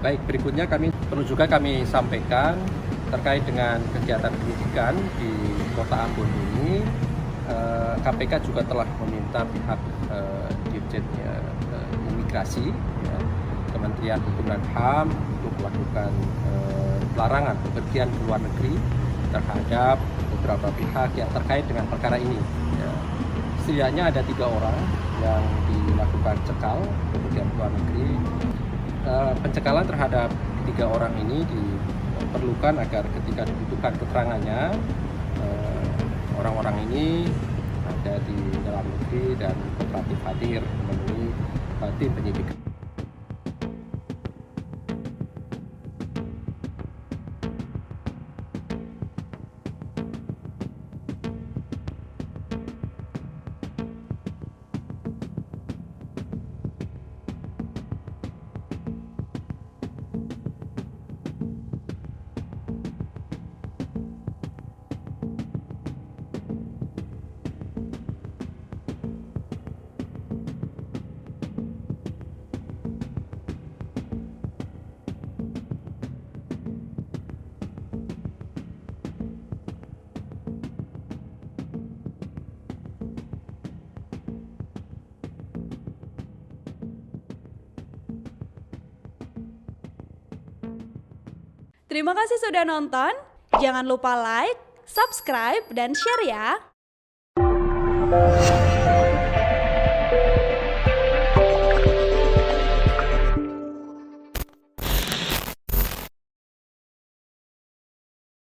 Baik, berikutnya perlu juga kami sampaikan terkait dengan kegiatan penyidikan di Kota Ambon ini. KPK juga telah meminta pihak Dirjen Imigrasi, ya, Kementerian Hukum dan HAM untuk melakukan larangan bepergian ke luar negeri terhadap beberapa pihak yang terkait dengan perkara ini. Ya. Setidaknya ada 3 orang yang dilakukan cekal bepergian ke luar negeri. Pencekalan terhadap 3 orang ini diperlukan agar ketika dibutuhkan keterangannya, orang-orang ini ada di dalam negeri dan kooperatif hadir memenuhi tim penyidik. Terima kasih sudah nonton. Jangan lupa like, subscribe, dan share ya.